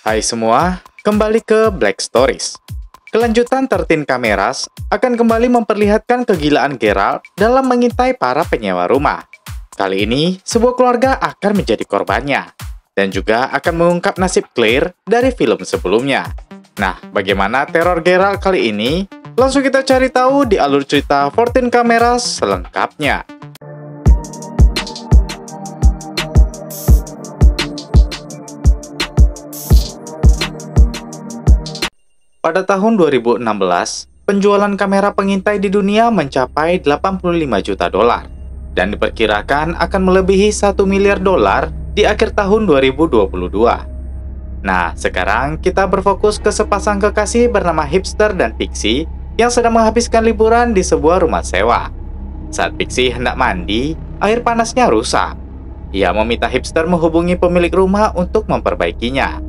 Hai semua, kembali ke Black Stories. Kelanjutan 13 Cameras akan kembali memperlihatkan kegilaan Geralt dalam mengintai para penyewa rumah. Kali ini, sebuah keluarga akan menjadi korbannya, dan juga akan mengungkap nasib Claire dari film sebelumnya. Nah, bagaimana teror Geralt kali ini? Langsung kita cari tahu di alur cerita 14 Cameras selengkapnya. Pada tahun 2016, penjualan kamera pengintai di dunia mencapai 85 juta dolar dan diperkirakan akan melebihi 1 miliar dolar di akhir tahun 2022. Nah, sekarang kita berfokus ke sepasang kekasih bernama Hipster dan Pixie yang sedang menghabiskan liburan di sebuah rumah sewa. Saat Pixie hendak mandi, air panasnya rusak. Ia meminta Hipster menghubungi pemilik rumah untuk memperbaikinya.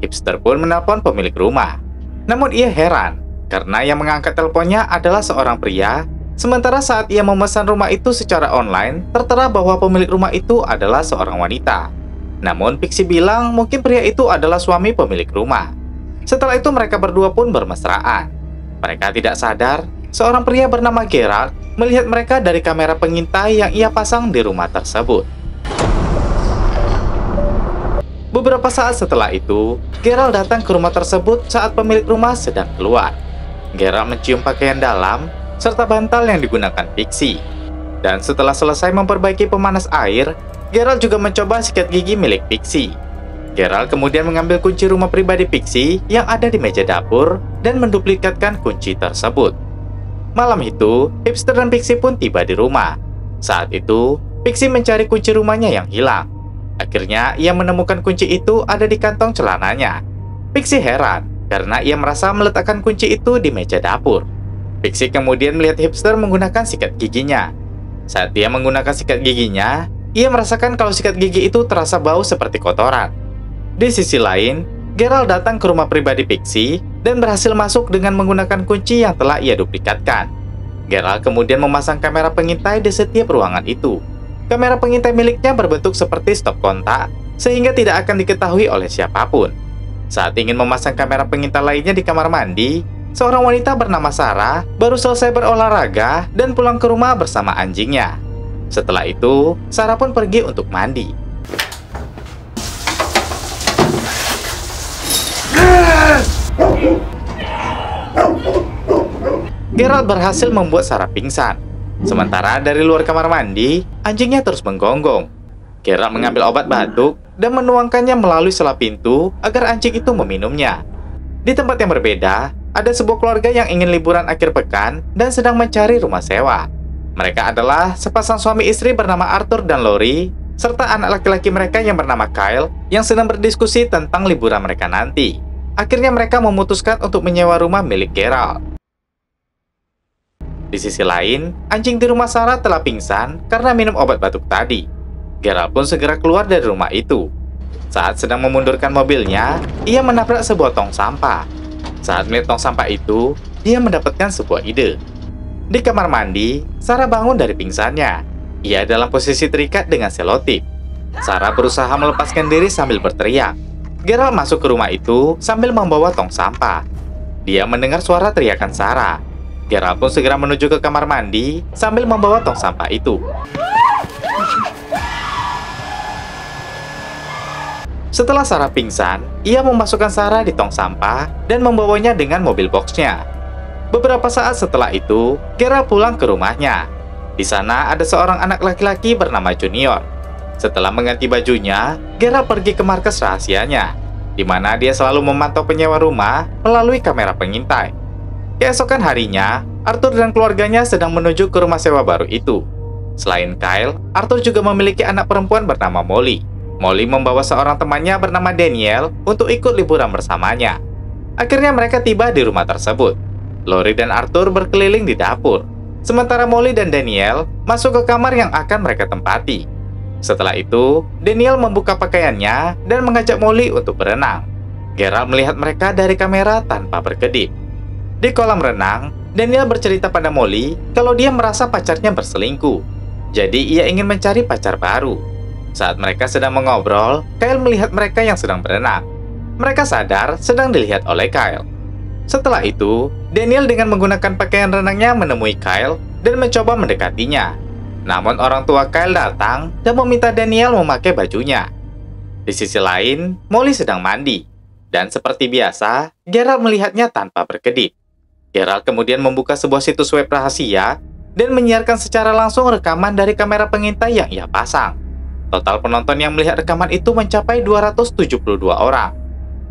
Hipster pun menelpon pemilik rumah. Namun ia heran, karena yang mengangkat teleponnya adalah seorang pria, sementara saat ia memesan rumah itu secara online, tertera bahwa pemilik rumah itu adalah seorang wanita. Namun Pixie bilang mungkin pria itu adalah suami pemilik rumah. Setelah itu mereka berdua pun bermesraan. Mereka tidak sadar, seorang pria bernama Geralt melihat mereka dari kamera pengintai yang ia pasang di rumah tersebut. Beberapa saat setelah itu, Geralt datang ke rumah tersebut saat pemilik rumah sedang keluar. Geralt mencium pakaian dalam, serta bantal yang digunakan Pixie. Dan setelah selesai memperbaiki pemanas air, Geralt juga mencoba sikat gigi milik Pixie. Geralt kemudian mengambil kunci rumah pribadi Pixie yang ada di meja dapur dan menduplikatkan kunci tersebut. Malam itu, Hipster dan Pixie pun tiba di rumah. Saat itu, Pixie mencari kunci rumahnya yang hilang. Akhirnya, ia menemukan kunci itu ada di kantong celananya. Pixie heran, karena ia merasa meletakkan kunci itu di meja dapur. Pixie kemudian melihat Hipster menggunakan sikat giginya. Saat dia menggunakan sikat giginya, ia merasakan kalau sikat gigi itu terasa bau seperti kotoran. Di sisi lain, Geralt datang ke rumah pribadi Pixie dan berhasil masuk dengan menggunakan kunci yang telah ia duplikatkan. Geralt kemudian memasang kamera pengintai di setiap ruangan itu. Kamera pengintai miliknya berbentuk seperti stop kontak, sehingga tidak akan diketahui oleh siapapun. Saat ingin memasang kamera pengintai lainnya di kamar mandi, seorang wanita bernama Sarah baru selesai berolahraga dan pulang ke rumah bersama anjingnya. Setelah itu, Sarah pun pergi untuk mandi. Geralt berhasil membuat Sarah pingsan. Sementara dari luar kamar mandi, anjingnya terus menggonggong. Geralt mengambil obat batuk dan menuangkannya melalui sela pintu agar anjing itu meminumnya. Di tempat yang berbeda, ada sebuah keluarga yang ingin liburan akhir pekan dan sedang mencari rumah sewa. Mereka adalah sepasang suami istri bernama Arthur dan Lori, serta anak laki-laki mereka yang bernama Kyle yang sedang berdiskusi tentang liburan mereka nanti. Akhirnya mereka memutuskan untuk menyewa rumah milik Geralt. Di sisi lain, anjing di rumah Sarah telah pingsan karena minum obat batuk tadi. Geralt pun segera keluar dari rumah itu. Saat sedang memundurkan mobilnya, ia menabrak sebuah tong sampah. Saat melihat tong sampah itu, dia mendapatkan sebuah ide. Di kamar mandi, Sarah bangun dari pingsannya. Ia dalam posisi terikat dengan selotip. Sarah berusaha melepaskan diri sambil berteriak. Geralt masuk ke rumah itu sambil membawa tong sampah. Dia mendengar suara teriakan Sarah. Geralt pun segera menuju ke kamar mandi sambil membawa tong sampah itu. Setelah Sarah pingsan, ia memasukkan Sarah di tong sampah dan membawanya dengan mobil boxnya. Beberapa saat setelah itu, Geralt pulang ke rumahnya. Di sana ada seorang anak laki-laki bernama Junior. Setelah mengganti bajunya, Geralt pergi ke markas rahasianya, di mana dia selalu memantau penyewa rumah melalui kamera pengintai. Keesokan harinya, Arthur dan keluarganya sedang menuju ke rumah sewa baru itu. Selain Kyle, Arthur juga memiliki anak perempuan bernama Molly. Molly membawa seorang temannya bernama Daniel untuk ikut liburan bersamanya. Akhirnya mereka tiba di rumah tersebut. Lori dan Arthur berkeliling di dapur, sementara Molly dan Daniel masuk ke kamar yang akan mereka tempati. Setelah itu, Daniel membuka pakaiannya dan mengajak Molly untuk berenang. Geralt melihat mereka dari kamera tanpa berkedip. Di kolam renang, Daniel bercerita pada Molly kalau dia merasa pacarnya berselingkuh. Jadi ia ingin mencari pacar baru. Saat mereka sedang mengobrol, Kyle melihat mereka yang sedang berenang. mereka sadar sedang dilihat oleh Kyle. Setelah itu, Daniel dengan menggunakan pakaian renangnya menemui Kyle dan mencoba mendekatinya. Namun orang tua Kyle datang dan meminta Daniel memakai bajunya. Di sisi lain, Molly sedang mandi. Dan seperti biasa, Geralt melihatnya tanpa berkedip. Geralt kemudian membuka sebuah situs web rahasia dan menyiarkan secara langsung rekaman dari kamera pengintai yang ia pasang. Total penonton yang melihat rekaman itu mencapai 272 orang.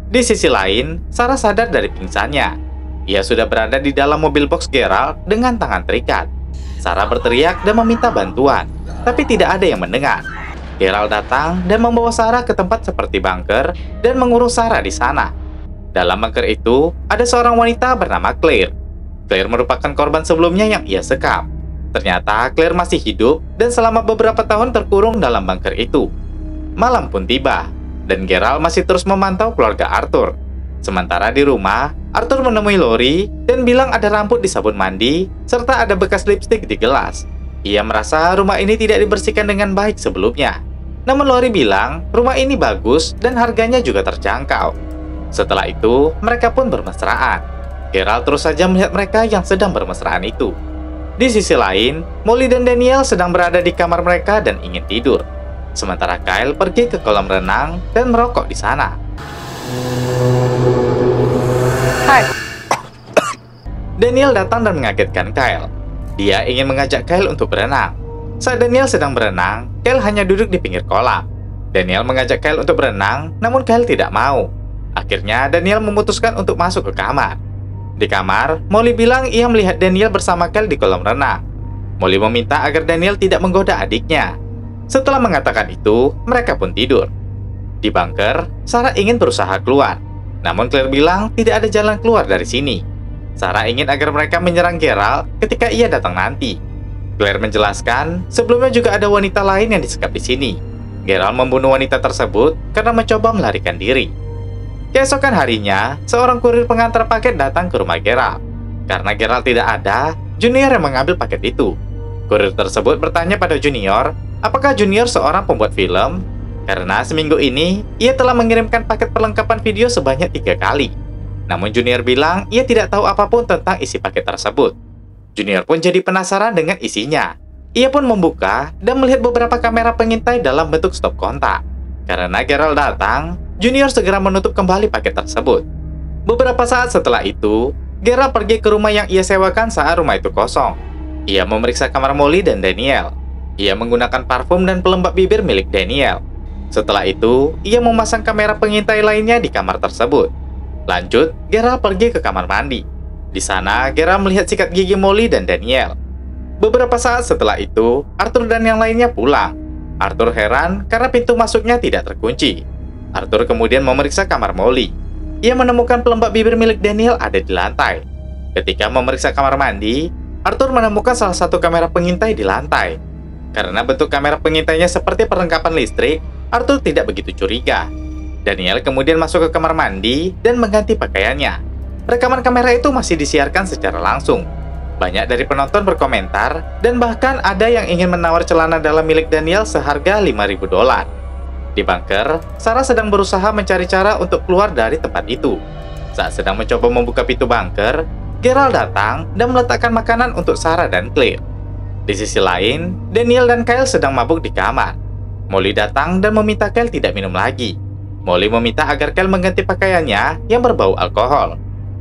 Di sisi lain, Sarah sadar dari pingsannya. Ia sudah berada di dalam mobil box Geralt dengan tangan terikat. Sarah berteriak dan meminta bantuan, tapi tidak ada yang mendengar. Geralt datang dan membawa Sarah ke tempat seperti bunker dan mengurung Sarah di sana. Dalam bunker itu, ada seorang wanita bernama Claire. Claire merupakan korban sebelumnya yang ia sekap. Ternyata Claire masih hidup dan selama beberapa tahun terkurung dalam bunker itu. Malam pun tiba, dan Geralt masih terus memantau keluarga Arthur. Sementara di rumah, Arthur menemui Lori dan bilang ada rambut di sabun mandi, serta ada bekas lipstik di gelas. Ia merasa rumah ini tidak dibersihkan dengan baik sebelumnya. Namun Lori bilang rumah ini bagus dan harganya juga terjangkau. Setelah itu, mereka pun bermesraan. Geralt terus saja melihat mereka yang sedang bermesraan itu. Di sisi lain, Molly dan Daniel sedang berada di kamar mereka dan ingin tidur. Sementara Kyle pergi ke kolam renang dan merokok di sana. Hai. Daniel datang dan mengagetkan Kyle. Dia ingin mengajak Kyle untuk berenang. Saat Daniel sedang berenang, Kyle hanya duduk di pinggir kolam. Daniel mengajak Kyle untuk berenang, namun Kyle tidak mau. Akhirnya Daniel memutuskan untuk masuk ke kamar. Di kamar, Molly bilang ia melihat Daniel bersama Kyle di kolam renang. Molly meminta agar Daniel tidak menggoda adiknya. Setelah mengatakan itu, mereka pun tidur. Di bunker, Sarah ingin berusaha keluar. Namun Claire bilang tidak ada jalan keluar dari sini. Sarah ingin agar mereka menyerang Geralt ketika ia datang nanti. Claire menjelaskan, sebelumnya juga ada wanita lain yang disekap di sini. Geralt membunuh wanita tersebut karena mencoba melarikan diri. Keesokan harinya, seorang kurir pengantar paket datang ke rumah Geralt. Karena Geralt tidak ada, Junior yang mengambil paket itu. Kurir tersebut bertanya pada Junior, apakah Junior seorang pembuat film? Karena seminggu ini, ia telah mengirimkan paket perlengkapan video sebanyak 3 kali. Namun Junior bilang ia tidak tahu apapun tentang isi paket tersebut. Junior pun jadi penasaran dengan isinya. Ia pun membuka dan melihat beberapa kamera pengintai dalam bentuk stop kontak. Karena Geralt datang, Junior segera menutup kembali paket tersebut. Beberapa saat setelah itu, Geralt pergi ke rumah yang ia sewakan saat rumah itu kosong. Ia memeriksa kamar Molly dan Daniel. Ia menggunakan parfum dan pelembab bibir milik Daniel. Setelah itu, ia memasang kamera pengintai lainnya di kamar tersebut. Lanjut, Geralt pergi ke kamar mandi. Di sana, Geralt melihat sikat gigi Molly dan Daniel. Beberapa saat setelah itu, Arthur dan yang lainnya pulang. Arthur heran karena pintu masuknya tidak terkunci. Arthur kemudian memeriksa kamar Molly. Ia menemukan pelembab bibir milik Daniel ada di lantai. Ketika memeriksa kamar mandi, Arthur menemukan salah satu kamera pengintai di lantai. Karena bentuk kamera pengintainya seperti perlengkapan listrik, Arthur tidak begitu curiga. Daniel kemudian masuk ke kamar mandi dan mengganti pakaiannya. Rekaman kamera itu masih disiarkan secara langsung. Banyak dari penonton berkomentar, dan bahkan ada yang ingin menawar celana dalam milik Daniel seharga $5.000. Di bunker, Sarah sedang berusaha mencari cara untuk keluar dari tempat itu. Saat sedang mencoba membuka pintu bunker, Geralt datang dan meletakkan makanan untuk Sarah dan Claire. Di sisi lain, Daniel dan Kyle sedang mabuk di kamar. Molly datang dan meminta Kyle tidak minum lagi. Molly meminta agar Kyle mengganti pakaiannya yang berbau alkohol.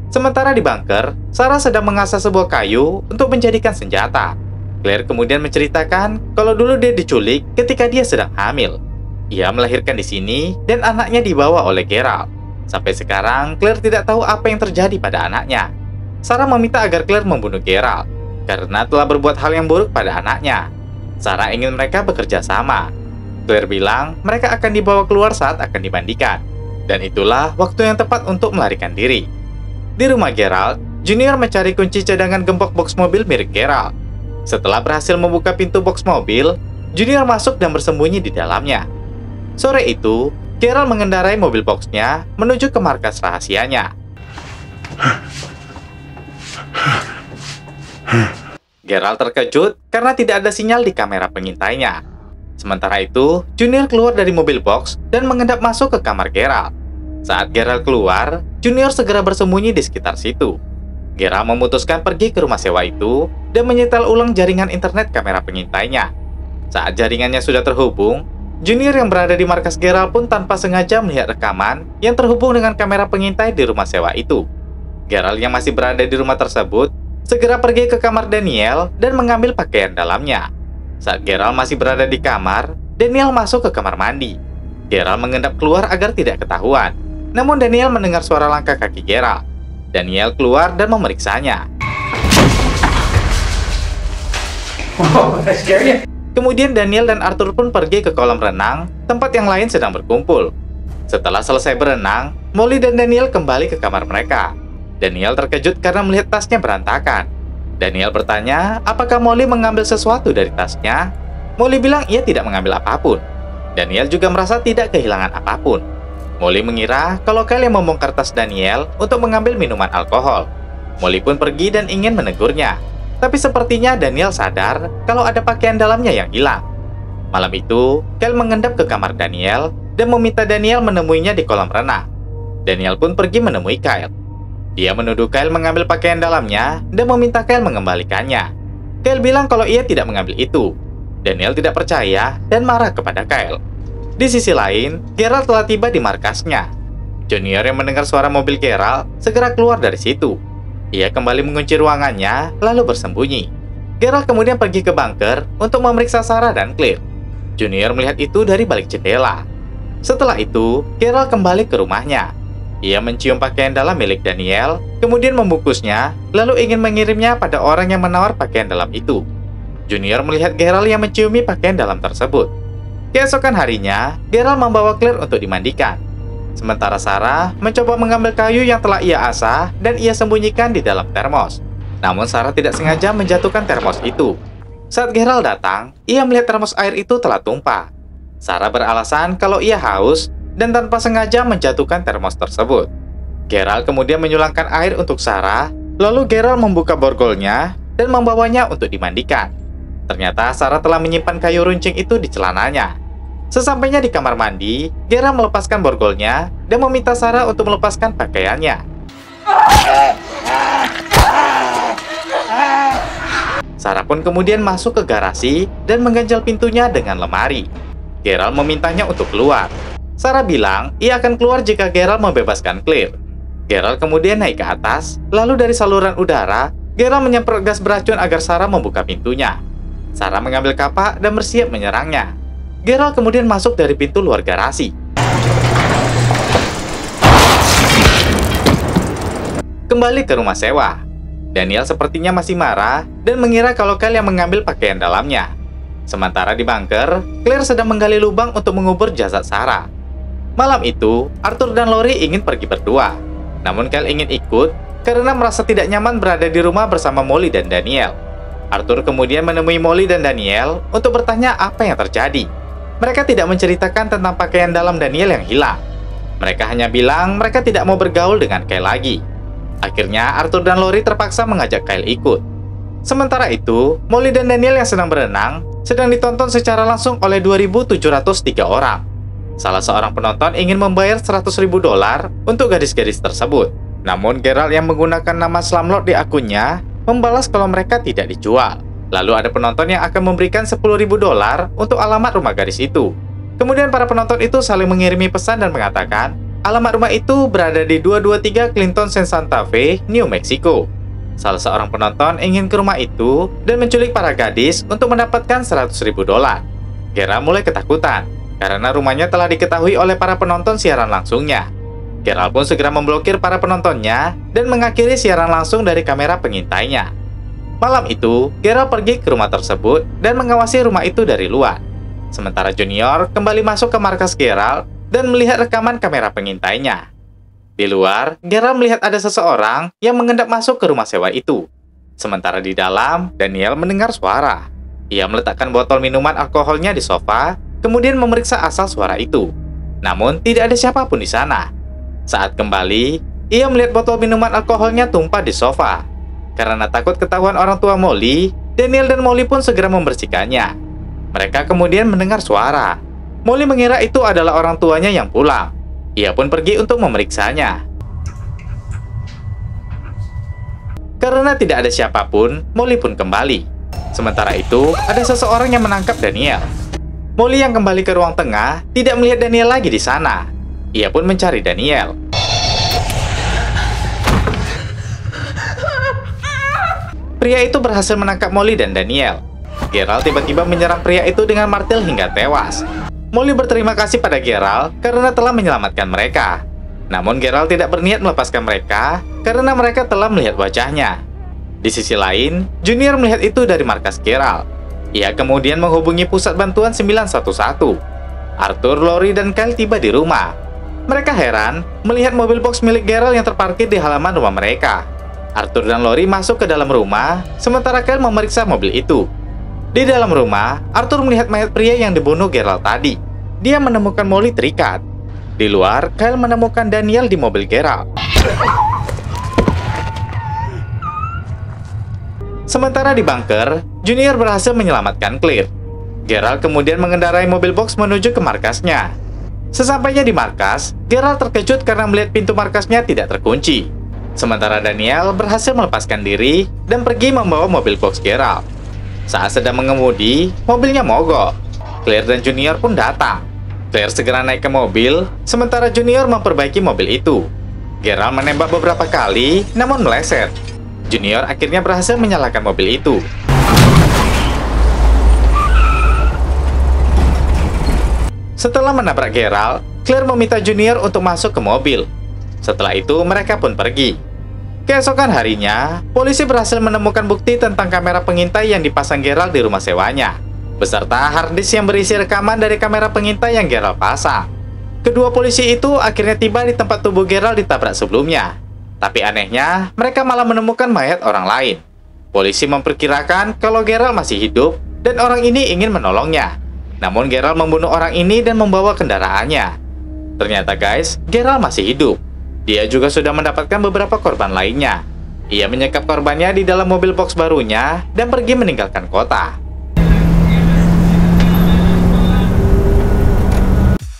Sementara di bunker, Sarah sedang mengasah sebuah kayu untuk menjadikan senjata. Claire kemudian menceritakan kalau dulu dia diculik ketika dia sedang hamil. Ia melahirkan di sini dan anaknya dibawa oleh Geralt. Sampai sekarang, Claire tidak tahu apa yang terjadi pada anaknya. Sarah meminta agar Claire membunuh Geralt karena telah berbuat hal yang buruk pada anaknya. Sarah ingin mereka bekerja sama. Claire bilang mereka akan dibawa keluar saat akan dimandikan. Dan itulah waktu yang tepat untuk melarikan diri. Di rumah Geralt, Junior mencari kunci cadangan gembok box mobil milik Geralt. Setelah berhasil membuka pintu box mobil, Junior masuk dan bersembunyi di dalamnya. Sore itu, Geralt mengendarai mobil boxnya menuju ke markas rahasianya. Geralt terkejut karena tidak ada sinyal di kamera pengintainya. Sementara itu, Junior keluar dari mobil box dan mengendap masuk ke kamar Geralt. Saat Geralt keluar, Junior segera bersembunyi di sekitar situ. Geralt memutuskan pergi ke rumah sewa itu dan menyetel ulang jaringan internet kamera pengintainya. Saat jaringannya sudah terhubung, Junior yang berada di markas Geralt pun tanpa sengaja melihat rekaman yang terhubung dengan kamera pengintai di rumah sewa itu. Geralt yang masih berada di rumah tersebut segera pergi ke kamar Daniel dan mengambil pakaian dalamnya. Saat Geralt masih berada di kamar, Daniel masuk ke kamar mandi. Geralt mengendap keluar agar tidak ketahuan. Namun Daniel mendengar suara langkah kaki Geralt. Daniel keluar dan memeriksanya. Wow, that scared you? Kemudian Daniel dan Arthur pun pergi ke kolam renang, tempat yang lain sedang berkumpul. Setelah selesai berenang, Molly dan Daniel kembali ke kamar mereka. Daniel terkejut karena melihat tasnya berantakan. Daniel bertanya apakah Molly mengambil sesuatu dari tasnya. Molly bilang ia tidak mengambil apapun. Daniel juga merasa tidak kehilangan apapun. Molly mengira kalau Kyle yang membongkar tas Daniel untuk mengambil minuman alkohol. Molly pun pergi dan ingin menegurnya. Tapi sepertinya Daniel sadar kalau ada pakaian dalamnya yang hilang. Malam itu, Kyle mengendap ke kamar Daniel dan meminta Daniel menemuinya di kolam renang. Daniel pun pergi menemui Kyle. Dia menuduh Kyle mengambil pakaian dalamnya dan meminta Kyle mengembalikannya. Kyle bilang kalau ia tidak mengambil itu. Daniel tidak percaya dan marah kepada Kyle. Di sisi lain, Geralt telah tiba di markasnya. Junior yang mendengar suara mobil Geralt segera keluar dari situ. Ia kembali mengunci ruangannya, lalu bersembunyi. Geralt kemudian pergi ke bunker untuk memeriksa Sarah dan Claire. Junior melihat itu dari balik jendela. Setelah itu, Geralt kembali ke rumahnya. Ia mencium pakaian dalam milik Daniel, kemudian membungkusnya, lalu ingin mengirimnya pada orang yang menawar pakaian dalam itu. Junior melihat Geralt yang menciumi pakaian dalam tersebut. Keesokan harinya, Geralt membawa Claire untuk dimandikan. Sementara Sarah mencoba mengambil kayu yang telah ia asah dan ia sembunyikan di dalam termos. Namun Sarah tidak sengaja menjatuhkan termos itu. Saat Geralt datang, ia melihat termos air itu telah tumpah. Sarah beralasan kalau ia haus dan tanpa sengaja menjatuhkan termos tersebut. Geralt kemudian menyulangkan air untuk Sarah, lalu Geralt membuka borgolnya dan membawanya untuk dimandikan. Ternyata Sarah telah menyimpan kayu runcing itu di celananya. Sesampainya di kamar mandi, Geralt melepaskan borgolnya dan meminta Sarah untuk melepaskan pakaiannya. Sarah pun kemudian masuk ke garasi dan mengganjal pintunya dengan lemari. Geralt memintanya untuk keluar. Sarah bilang ia akan keluar jika Geralt membebaskan Claire. Geralt kemudian naik ke atas, lalu dari saluran udara, Geralt menyemprot gas beracun agar Sarah membuka pintunya. Sarah mengambil kapak dan bersiap menyerangnya. Geralt kemudian masuk dari pintu luar garasi. Kembali ke rumah sewa. Daniel sepertinya masih marah dan mengira kalau Kyle yang mengambil pakaian dalamnya. Sementara di bunker, Claire sedang menggali lubang untuk mengubur jasad Sarah. Malam itu, Arthur dan Lori ingin pergi berdua. Namun Kyle ingin ikut karena merasa tidak nyaman berada di rumah bersama Molly dan Daniel. Arthur kemudian menemui Molly dan Daniel untuk bertanya apa yang terjadi. Mereka tidak menceritakan tentang pakaian dalam Daniel yang hilang. Mereka hanya bilang mereka tidak mau bergaul dengan Kyle lagi. Akhirnya Arthur dan Lori terpaksa mengajak Kyle ikut. Sementara itu, Molly dan Daniel yang sedang berenang sedang ditonton secara langsung oleh 2.703 orang. Salah seorang penonton ingin membayar $100.000 untuk gadis-gadis tersebut. Namun Geralt yang menggunakan nama Slumlord di akunnya membalas kalau mereka tidak dijual. Lalu ada penonton yang akan memberikan $10.000 untuk alamat rumah gadis itu. Kemudian para penonton itu saling mengirimi pesan dan mengatakan alamat rumah itu berada di 223 Clinton San Santa Fe, New Mexico. Salah seorang penonton ingin ke rumah itu dan menculik para gadis untuk mendapatkan $100.000. Geralt mulai ketakutan karena rumahnya telah diketahui oleh para penonton siaran langsungnya. Geralt pun segera memblokir para penontonnya dan mengakhiri siaran langsung dari kamera pengintainya. Malam itu, Geralt pergi ke rumah tersebut dan mengawasi rumah itu dari luar. Sementara Junior kembali masuk ke markas Geralt dan melihat rekaman kamera pengintainya. Di luar, Geralt melihat ada seseorang yang mengendap masuk ke rumah sewa itu. Sementara di dalam, Daniel mendengar suara. Ia meletakkan botol minuman alkoholnya di sofa, kemudian memeriksa asal suara itu. Namun, tidak ada siapapun di sana. Saat kembali, ia melihat botol minuman alkoholnya tumpah di sofa. Karena takut ketahuan orang tua Molly, Daniel dan Molly pun segera membersihkannya. Mereka kemudian mendengar suara. Molly mengira itu adalah orang tuanya yang pulang. Ia pun pergi untuk memeriksanya. Karena tidak ada siapapun, Molly pun kembali. Sementara itu, ada seseorang yang menangkap Daniel. Molly yang kembali ke ruang tengah tidak melihat Daniel lagi di sana. Ia pun mencari Daniel. Pria itu berhasil menangkap Molly dan Daniel. Geralt tiba-tiba menyerang pria itu dengan martil hingga tewas. Molly berterima kasih pada Geralt karena telah menyelamatkan mereka. Namun Geralt tidak berniat melepaskan mereka karena mereka telah melihat wajahnya. Di sisi lain, Junior melihat itu dari markas Geralt. Ia kemudian menghubungi pusat bantuan 911. Arthur, Lori, dan Kyle tiba di rumah. Mereka heran melihat mobil box milik Geralt yang terparkir di halaman rumah mereka. Arthur dan Lori masuk ke dalam rumah, sementara Kyle memeriksa mobil itu. Di dalam rumah, Arthur melihat mayat pria yang dibunuh Geralt tadi. Dia menemukan Molly terikat. Di luar, Kyle menemukan Daniel di mobil Geralt. Sementara di bunker, Junior berhasil menyelamatkan Claire. Geralt kemudian mengendarai mobil box menuju ke markasnya. Sesampainya di markas, Geralt terkejut karena melihat pintu markasnya tidak terkunci. Sementara Daniel berhasil melepaskan diri dan pergi membawa mobil box Geralt. Saat sedang mengemudi, mobilnya mogok. Claire dan Junior pun datang. Claire segera naik ke mobil, sementara Junior memperbaiki mobil itu. Geralt menembak beberapa kali, namun meleset. Junior akhirnya berhasil menyalakan mobil itu. Setelah menabrak Geralt, Claire meminta Junior untuk masuk ke mobil. Setelah itu, mereka pun pergi. Keesokan harinya, polisi berhasil menemukan bukti tentang kamera pengintai yang dipasang Geralt di rumah sewanya, beserta harddisk yang berisi rekaman dari kamera pengintai yang Geralt pasang. Kedua polisi itu akhirnya tiba di tempat tubuh Geralt ditabrak sebelumnya. Tapi anehnya, mereka malah menemukan mayat orang lain. Polisi memperkirakan kalau Geralt masih hidup dan orang ini ingin menolongnya. Namun Geralt membunuh orang ini dan membawa kendaraannya. Ternyata guys, Geralt masih hidup. Dia juga sudah mendapatkan beberapa korban lainnya. Ia menyekap korbannya di dalam mobil box barunya dan pergi meninggalkan kota.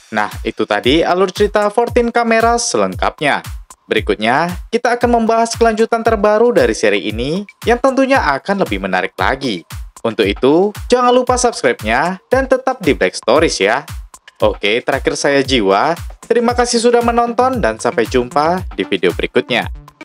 Nah, itu tadi alur cerita 14 Cameras selengkapnya. Berikutnya, kita akan membahas kelanjutan terbaru dari seri ini yang tentunya akan lebih menarik lagi. Untuk itu, jangan lupa subscribe-nya dan tetap di Black Stories ya. Oke, terakhir saya Jiwa. Terima kasih sudah menonton dan sampai jumpa di video berikutnya.